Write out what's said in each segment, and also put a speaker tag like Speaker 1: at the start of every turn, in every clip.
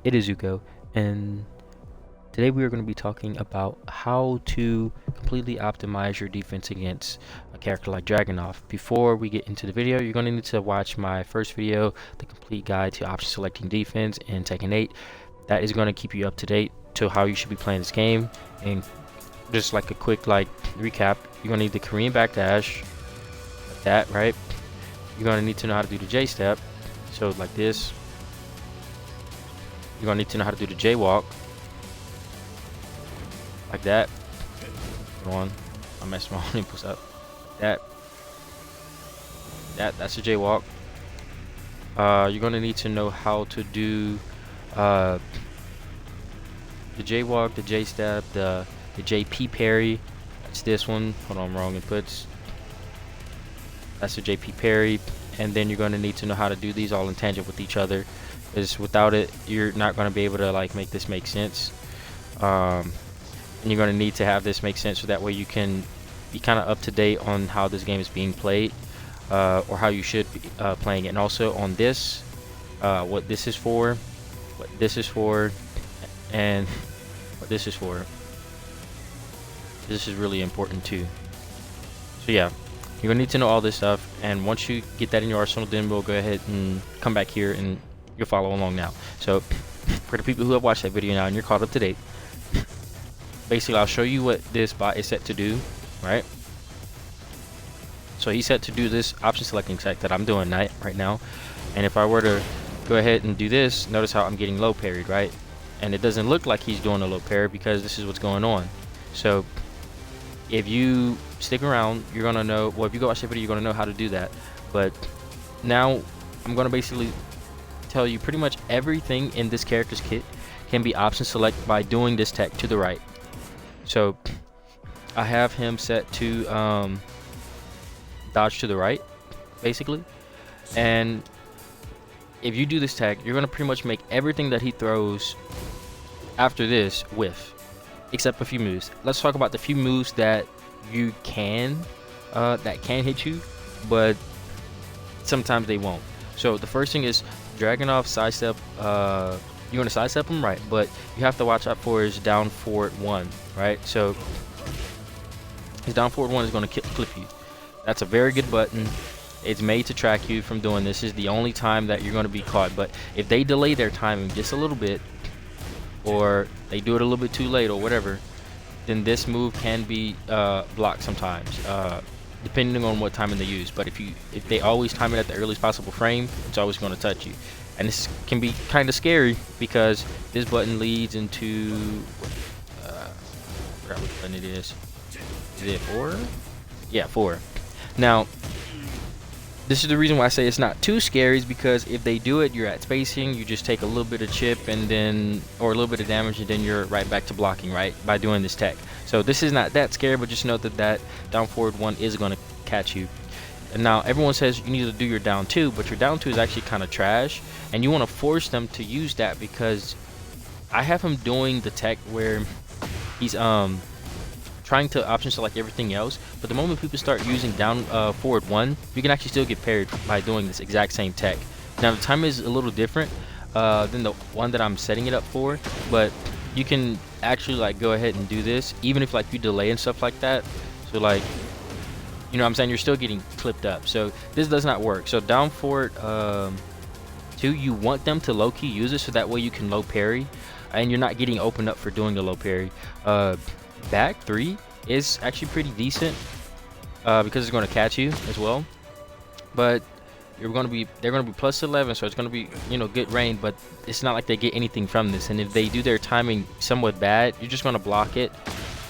Speaker 1: It is Zuko, and today we are going to be talking about how to completely optimize your defense against a character like Dragonov. Before we get into the video, you're going to need to watch my first video, the complete guide to option selecting defense in Tekken 8. That is going to keep you up to date to how you should be playing this game. And just like a quick recap, you're going to need the Korean backdash, like that, right? You're going to need to know how to do the J step, so like this. You're going to need to know how to do the jaywalk, like that. Hold on, I messed my own inputs up. Like that's the jaywalk. You're going to need to know how to do the jaywalk, the J step, the JP parry. That's this one. Hold on, wrong inputs. That's the JP parry. And then you're going to need to know how to do these all in tangent with each other, because without it you're not going to be able to make this make sense. And you're going to need to have this make sense so that way you can be kind of up to date on how this game is being played, or how you should be playing it, and also on this, what this is for, what this is for, and what this is for. This is really important too. So yeah, you're gonna need to know all this stuff, and once you get that in your arsenal, then we'll go ahead and come back here and you'll follow along now. So for the people who have watched that video now and you're caught up to date, basically I'll show you what this bot is set to do, right? So he's set to do this option selecting tech that I'm doing right now, and if I were to go ahead and do this, notice how I'm getting low parried, right? And it doesn't look like he's doing a low parry because this is what's going on. So if you stick around, you're gonna know, well, if you go watch the video, you're gonna know how to do that. But now I'm gonna basically tell you pretty much everything in this character's kit can be option select by doing this tech to the right. So I have him set to dodge to the right, basically. And if you do this tech, you're gonna pretty much make everything that he throws after this whiff, except a few moves. Let's talk about the few moves that you can hit you, but sometimes they won't. So the first thing is Dragonov sidestep. You want to sidestep him, right? But you have to watch out for his down forward 1, right? So his down forward 1 is going to clip you. That's a very good button. It's made to track you from doing this. This is the only time that you're going to be caught. But if they delay their timing just a little bit, or they do it a little bit too late or whatever, then this move can be blocked sometimes, depending on what timing they use. But if they always time it at the earliest possible frame, it's always going to touch you. And this can be kind of scary because this button leads into I forgot which button it is. Is it 4? Yeah, 4. Now this is the reason why I say it's not too scary, is because if they do it, you're at spacing, you just take a little bit of chip and then, or a little bit of damage, and then you're right back to blocking, right, by doing this tech. So this is not that scary, but just note that down forward 1 is going to catch you. And now everyone says you need to do your down 2, but your down 2 is actually kind of trash, and you want to force them to use that, because I have him doing the tech where he's trying to option select everything else, but the moment people start using down forward 1, you can actually still get parried by doing this exact same tech. Now the time is a little different than the one that I'm setting it up for, but you can actually go ahead and do this even if you delay and stuff like that. So you know what I'm saying, you're still getting clipped up. So this does not work. So down forward 2, you want them to low-key use it so that way you can low parry and you're not getting opened up for doing the low parry. Back 3 is actually pretty decent because it's going to catch you as well, but they're going to be plus 11, so it's going to be, you know, good range, but it's not like they get anything from this. And if they do their timing somewhat bad, you're just going to block it,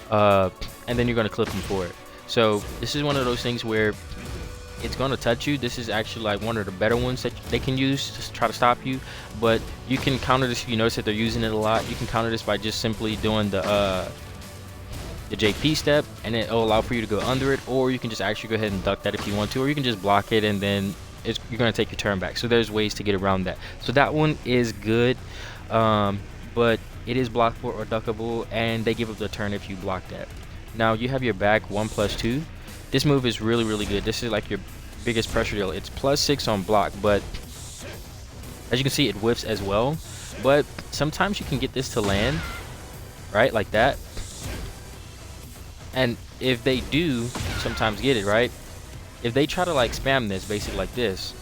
Speaker 1: and then you're going to clip them for it. So this is one of those things where it's going to touch you. This is actually one of the better ones that they can use to try to stop you, but you can counter this if you notice that they're using it a lot. You can counter this by just simply doing the JP step, and it'll allow for you to go under it, or you can just actually go ahead and duck that if you want to, or you can just block it and then you're going to take your turn back. So there's ways to get around that. So that one is good, but it is blockable or duckable, and they give up the turn if you block that. Now you have your back 1+2. This move is really good. This is your biggest pressure deal. It's +6 on block, but As you can see, it whiffs as well, but sometimes you can get this to land, right, like that. And if they do sometimes get it, right, if they try to like spam this basically like this,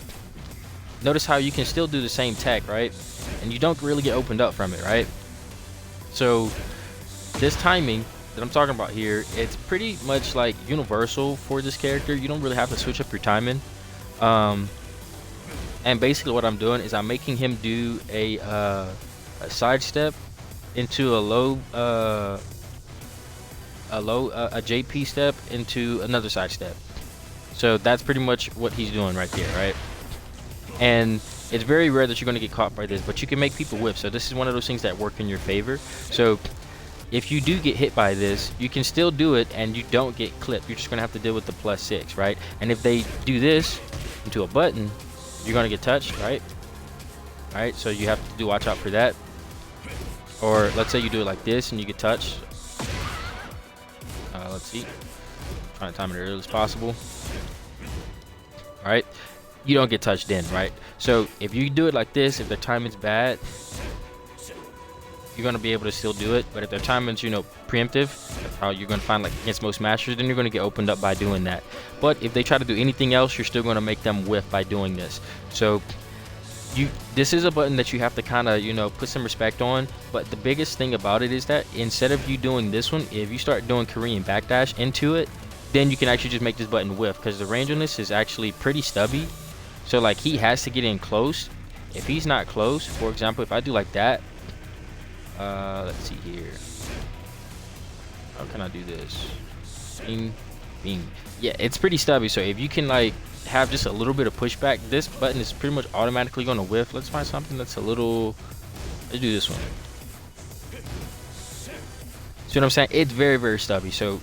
Speaker 1: notice how you can still do the same tech, right, and you don't really get opened up from it, right? So this timing that I'm talking about here, it's pretty much like universal for this character. You don't really have to switch up your timing. And basically what I'm doing is I'm making him do a sidestep into a JP step into another sidestep. So that's pretty much what he's doing right there, right? And it's very rare that you're going to get caught by this, but you can make people whip. So this is one of those things that work in your favor. So if you do get hit by this, you can still do it and you don't get clipped. You're just going to have to deal with the +6, right? And if they do this into a button, you're going to get touched, right? All right, so you have to watch out for that. Or let's say you do it like this and you get touched. Let's see. Trying to time it as early as possible. All right, you don't get touched then, right? So if you do it like this, if the timing's bad, you're gonna be able to still do it. But if their timing's, you know, preemptive, that's how you're gonna find, like against most masters, then you're gonna get opened up by doing that. But if they try to do anything else, you're still gonna make them whiff by doing this. So this is a button that you have to kind of, you know, put some respect on. But the biggest thing about it is that instead of you doing this one, if you start doing Korean backdash into it, then you can actually just make this button whiff, because the range on this is actually pretty stubby. So like he has to get in close. If he's not close, for example, if I do like that, let's see here, how can I do this? Bing, bing. Yeah, it's pretty stubby. So if you can like have just a little bit of pushback, this button is pretty much automatically going to whiff. Let's find something that's a little, let's do this one. See what I'm saying? It's very, very stubby. So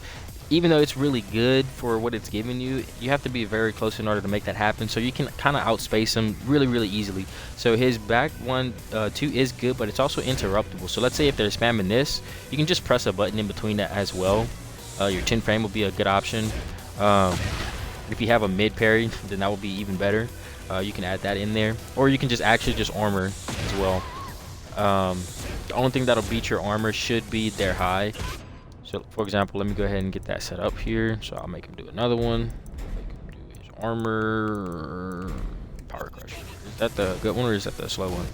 Speaker 1: even though it's really good for what it's giving you, you have to be very close in order to make that happen. So you can kind of outspace him really, really easily. So his back 1, 2 is good, but it's also interruptible. So let's say if they're spamming this, you can just press a button in between that as well. Your 10 frame will be a good option. If you have a mid parry, then that will be even better. You can add that in there, or you can just actually just armor as well. The only thing that'll beat your armor should be their high. So for example, let me go ahead and get that set up here. So I'll make him do another one. Make him do his armor power crush. Is that the good one or is that the slow one?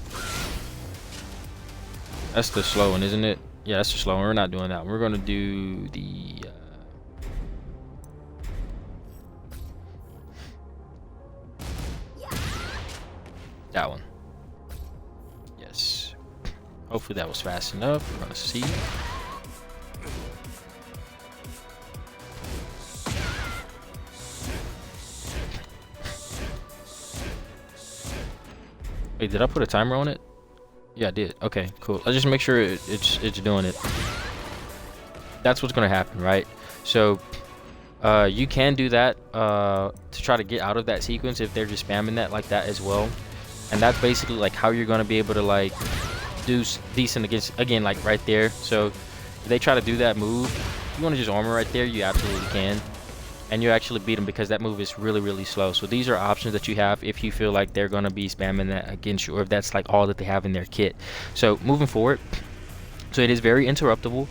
Speaker 1: That's the slow one, isn't it? Yeah, that's the slow one. We're not doing that one. We're gonna do the that one. Yes. Hopefully that was fast enough. We're gonna see. Wait, did I put a timer on it? Yeah, I did. Okay, cool. I'll just make sure it's doing it. That's what's gonna happen, right? So you can do that to try to get out of that sequence if they're just spamming that like that as well. And that's basically like how you're gonna be able to like do decent against, again, like right there. So if they try to do that move, you want to just armor right there, you absolutely can. And you actually beat them because that move is really, really slow. So these are options that you have if you feel like they're going to be spamming that against you, or if that's like all that they have in their kit. So moving forward, so it is very interruptible.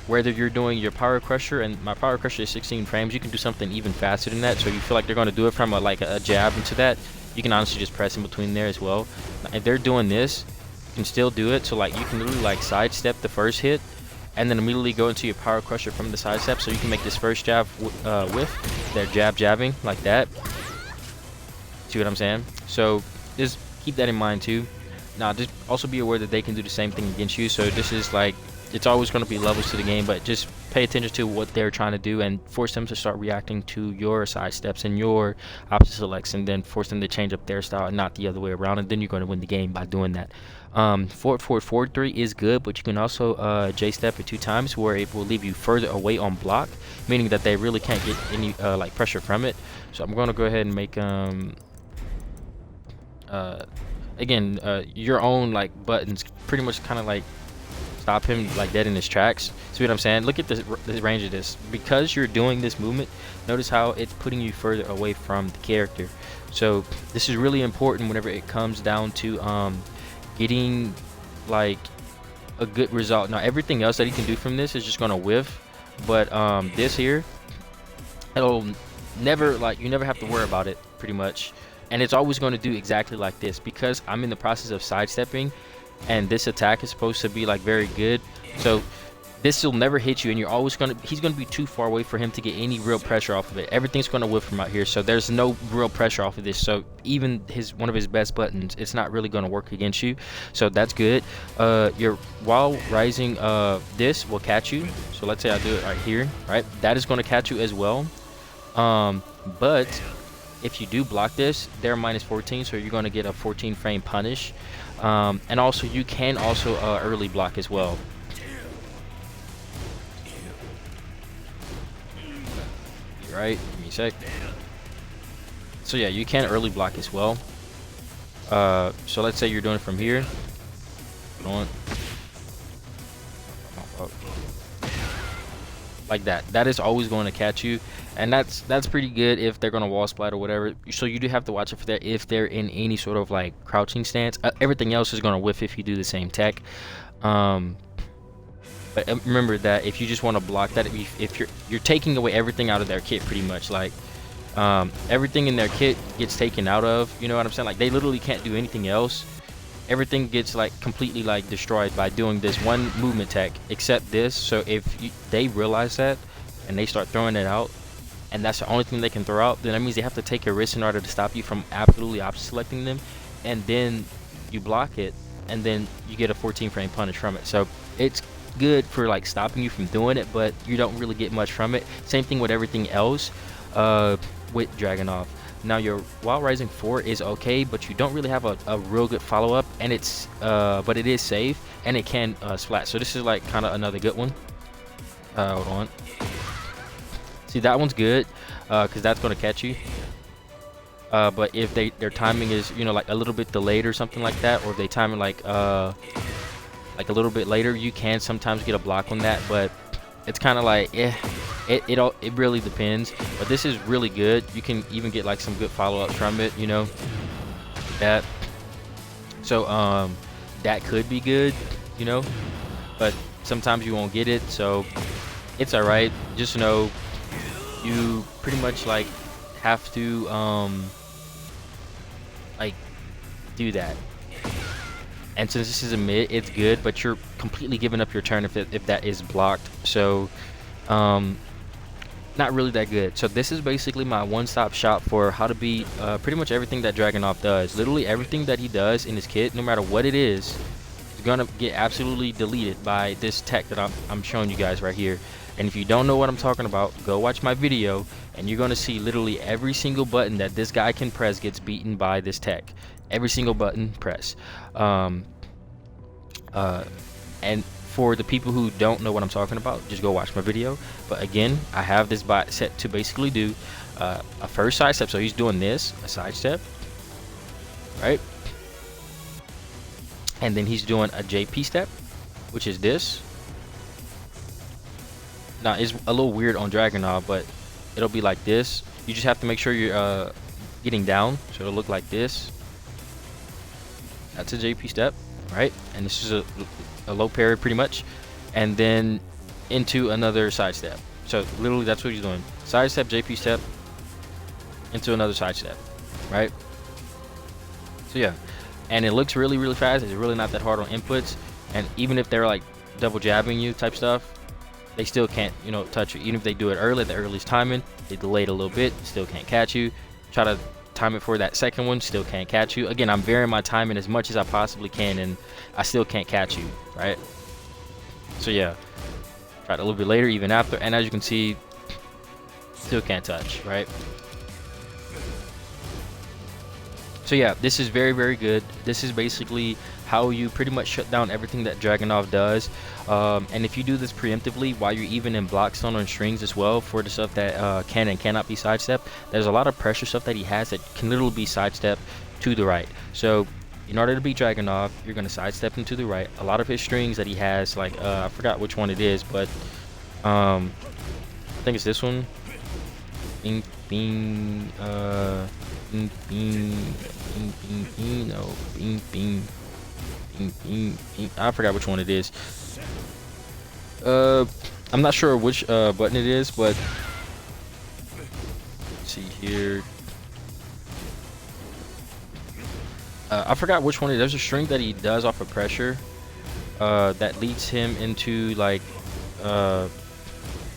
Speaker 1: Whether you're doing your power crusher, and my power crusher is 16 frames, you can do something even faster than that. So you feel like they're going to do it from like a jab into that, you can honestly just press in between there as well. If they're doing this, you can still do it. So like you can literally like sidestep the first hit and then immediately go into your power crusher from the sidestep, so you can make this first jab whiff. They're jabbing like that. See what I'm saying? So just keep that in mind too. Now just also be aware that they can do the same thing against you. So this is like, it's always going to be levels to the game, but just pay attention to what they're trying to do and force them to start reacting to your side steps and your opposite selects, and then force them to change up their style and not the other way around, and then you're going to win the game by doing that. Forward 3 is good, but you can also J-step it 2 times where it will leave you further away on block, meaning that they really can't get any like pressure from it. So I'm going to go ahead and make again your own like buttons pretty much kind of like stop him like dead in his tracks. See what I'm saying? Look at the range of this. Because you're doing this movement, notice how it's putting you further away from the character. So this is really important whenever it comes down to getting like a good result. Now everything else that he can do from this is just gonna whiff, but this here, it'll never, like, you never have to worry about it pretty much, and it's always going to do exactly like this because I'm in the process of sidestepping, and this attack is supposed to be like very good. So this will never hit you, and you're always gonna, he's gonna be too far away for him to get any real pressure off of it. Everything's gonna whiff from out here, so there's no real pressure off of this. So even one of his best buttons, it's not really gonna work against you. So that's good. Your while rising, this will catch you. So let's say I do it right here, right? That is gonna catch you as well. But if you do block this, they're -14, so you're gonna get a 14 frame punish. And also you can also early block as well. Right, give me a sec. So yeah, you can early block as well. So let's say you're doing it from here. Like that. That is always going to catch you, and that's pretty good if they're gonna wall splat or whatever. So you do have to watch it for that if they're in any sort of like crouching stance. Everything else is gonna whiff if you do the same tech. But remember that if you just want to block that, if you're taking away everything out of their kit pretty much, like everything in their kit gets taken out of, you know what I'm saying? Like they literally can't do anything else. Everything gets like completely like destroyed by doing this one movement tech, except this. So if they realize that and they start throwing it out, and that's the only thing they can throw out, then that means they have to take a risk in order to stop you from absolutely opposite selecting them, and then you block it, and then you get a 14 frame punish from it. So it's good for like stopping you from doing it, but you don't really get much from it. Same thing with everything else with Dragonov. Now your Wild Rising 4 is okay, but you don't really have a real good follow-up, and it's but it is safe, and it can splat. So this is like kind of another good one. Hold on. See, that one's good because that's going to catch you. But if their timing is, you know, like a little bit delayed or something like that, or if they time it like a little bit later, you can sometimes get a block on that. But it's kind of like it really depends. But this is really good. You can even get like some good follow-ups from it, you know, that. So that could be good, you know, but sometimes you won't get it, so it's all right. Just know you pretty much like have to like do that. And since this is a mid, it's good, but you're completely giving up your turn if that is blocked. So not really that good. So this is basically my one-stop shop for how to beat pretty much everything that Dragonov does. Literally everything that he does in his kit, no matter what it is gonna get absolutely deleted by this tech that I'm showing you guys right here. And if you don't know what I'm talking about, go watch my video, and you're gonna see literally every single button that this guy can press gets beaten by this tech. Every single button press. And for the people who don't know what I'm talking about, just go watch my video. But again, I have this bot set to basically do a first side step. So he's doing this, a side step, right? And then he's doing a JP step, which is this. Now it's a little weird on Dragonov, but it'll be like this. You just have to make sure you're getting down, so it'll look like this. That's a JP step, right? And this is a low parry pretty much, and then into another side step. So literally that's what he's doing: side step, JP step, into another side step, right? So yeah, and it looks really, really fast. It's really not that hard on inputs, and even if they're like double jabbing you type stuff, they still can't, you know, touch you. Even if they do it early, the earliest timing, they delayed a little bit, still can't catch you. Try to time it for that second one, still can't catch you. Again, I'm varying my timing as much as I possibly can, and I still can't catch you, right? So yeah, tried a little bit later, even after, and as you can see, still can't touch, right? So yeah, this is very, very good. This is basically how you pretty much shut down everything that Dragonov does. And if you do this preemptively while you're even in block stone on strings as well, for the stuff that can and cannot be sidestepped, there's a lot of pressure stuff that he has that can literally be sidestepped to the right. So in order to beat Dragonov, you're going to sidestep him to the right. A lot of his strings that he has, like I forgot which one it is, but I think it's this one. Bing, bing, bing, bing, bing, no, bing, bing, bing, bing, bing. I forgot which one it is. I'm not sure which button it is, but let's see here. I forgot which one it is. There's a string that he does off of pressure that leads him into like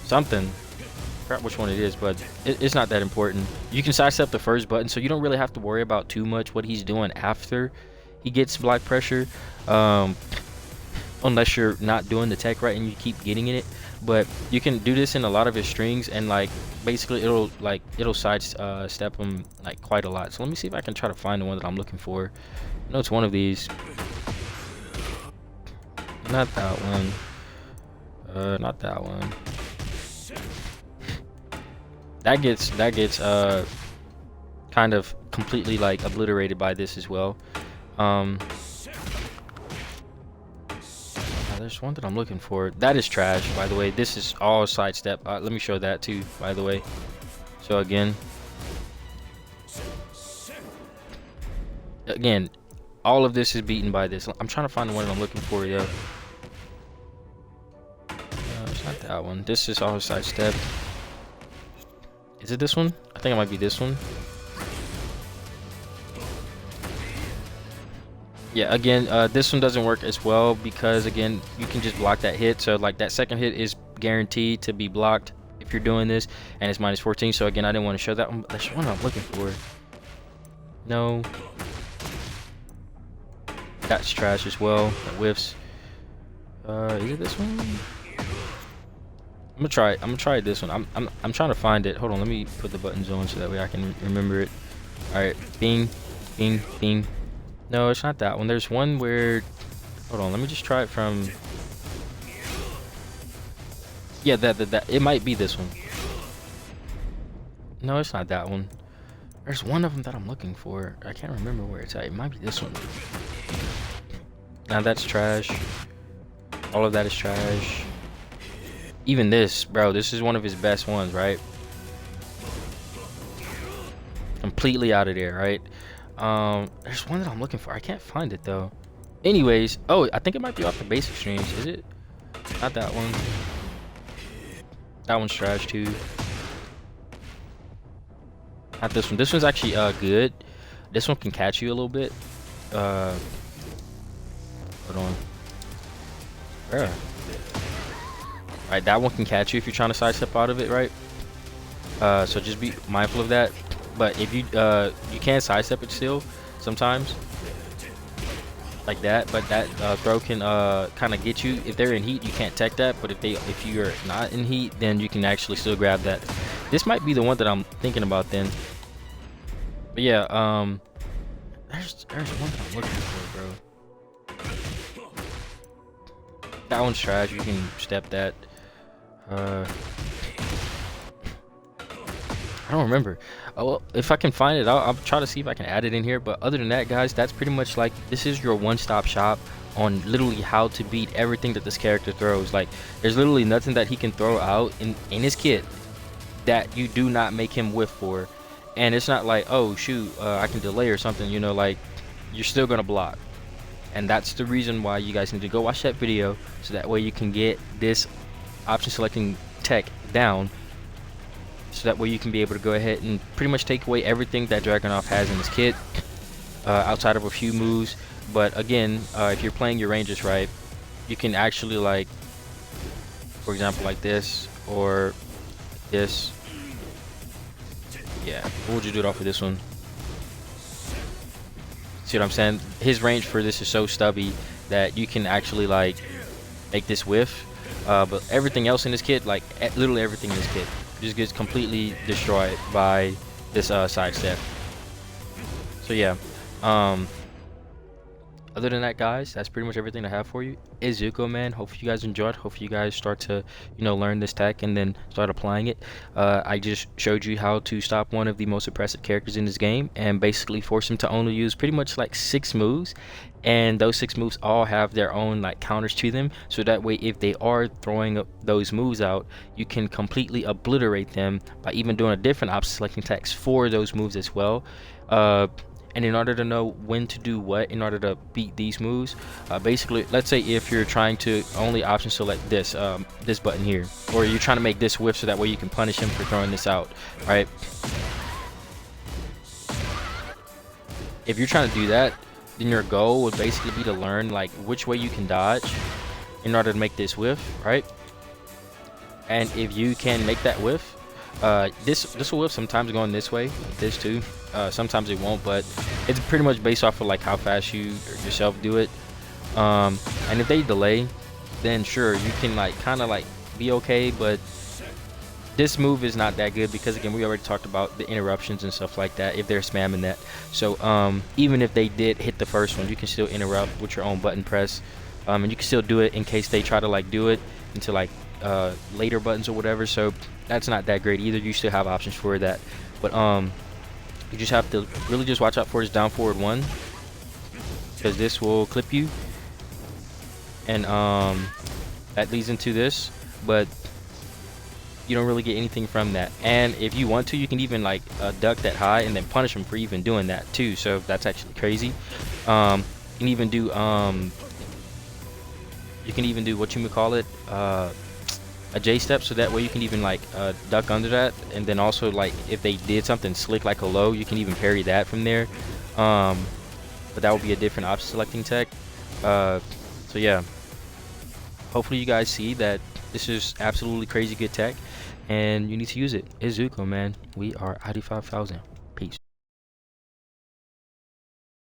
Speaker 1: something. I forgot which one it is, but it's not that important. You can sidestep the first button, so you don't really have to worry about too much what he's doing after he gets block pressure, unless you're not doing the tech right and you keep getting in it. But you can do this in a lot of his strings, and like basically it'll side step him like quite a lot. So let me see if I can try to find the one that I'm looking for. I know it's one of these. Not that one. Not that one. That gets kind of completely like obliterated by this as well. There's one that I'm looking for. That is trash, by the way. This is all sidestep. Let me show that too, by the way. So again, all of this is beaten by this. I'm trying to find the one I'm looking for, yo. It's not that one. This is all sidestep. Is it this one? I think it might be this one. Yeah, again, this one doesn't work as well because again, you can just block that hit. So like that second hit is guaranteed to be blocked if you're doing this, and it's minus 14. So again, I didn't want to show that one. That's one I'm looking for. No, that's trash as well. That whiffs. Is it this one? I'm gonna try this one. I'm trying to find it. Hold on, let me put the buttons on so that way I can remember it. All right, bing, bing, bing. No, it's not that one. There's one where, hold on, let me just try it from. Yeah, that it might be this one. No, it's not that one. There's one of them that I'm looking for. I can't remember where it's at. It might be this one. Now that's trash. All of that is trash. Even this, bro, this is one of his best ones, right? Completely out of there, right? There's one that I'm looking for. I can't find it though. Anyways, oh, I think it might be off the basic streams. Is it? Not that one. That one's trash too. Not this one. This one's actually good. This one can catch you a little bit. Hold on. Yeah. Right, that one can catch you if you're trying to sidestep out of it, right? So just be mindful of that. But if you you can sidestep it still sometimes, like that. But that throw can kind of get you. If they're in heat, you can't tech that. But if you're not in heat, then you can actually still grab that. This might be the one that I'm thinking about then. But yeah, there's one that I'm looking for, bro. That one's trash. You can step that. I don't remember. Oh, well, if I can find it, I'll try to see if I can add it in here. But other than that, guys, that's pretty much like this is your one-stop shop on literally how to beat everything that this character throws. Like, there's literally nothing that he can throw out in his kit that you do not make him whiff for. And it's not like, oh shoot, I can delay or something. You know, like you're still gonna block. And that's the reason why you guys need to go watch that video, so that way you can get this option selecting tech down, so that way you can be able to go ahead and pretty much take away everything that Dragonov has in his kit, outside of a few moves. But again, if you're playing your ranges right, you can actually, like, for example, like this or this. Yeah, what would you do it off of this one? See what I'm saying? His range for this is so stubby that you can actually like make this whiff, but everything else in this kit, like literally everything in this kit, just gets completely destroyed by this sidestep. So yeah, Other than that, guys, that's pretty much everything I have for you. Izuku, man. Hopefully you guys enjoyed. Hopefully you guys start to, learn this tech and then start applying it. I just showed you how to stop one of the most oppressive characters in this game and basically force him to only use pretty much like 6 moves. And those 6 moves all have their own like counters to them. So that way, if they are throwing up those moves out, you can completely obliterate them by even doing a different option selecting text for those moves as well. And in order to know when to do what in order to beat these moves, basically, let's say if you're trying to only option select this this button here, or you're trying to make this whiff so that way you can punish him for throwing this out, right? If you're trying to do that, then your goal would basically be to learn like which way you can dodge in order to make this whiff, right? And if you can make that whiff, this will whiff sometimes going this way, like this too. Sometimes it won't, but it's pretty much based off of like how fast you yourself do it. And if they delay, then sure you can like kind of like be okay, but this move is not that good because again we already talked about the interruptions and stuff like that if they're spamming that. So even if they did hit the first one, you can still interrupt with your own button press, and you can still do it in case they try to like do it into like later buttons or whatever. So that's not that great either. You still have options for that, but you just have to really just watch out for his down forward 1, because this will clip you, and that leads into this, but you don't really get anything from that. And if you want to, you can even like duck that high and then punish him for even doing that too. So that's actually crazy. You can even do what you would call it, a J step, so that way you can even like duck under that, and then also like if they did something slick like a low, you can even parry that from there. But that would be a different option selecting tech. So yeah, hopefully you guys see that this is absolutely crazy good tech and you need to use it. Izuku, man, we are 85,000.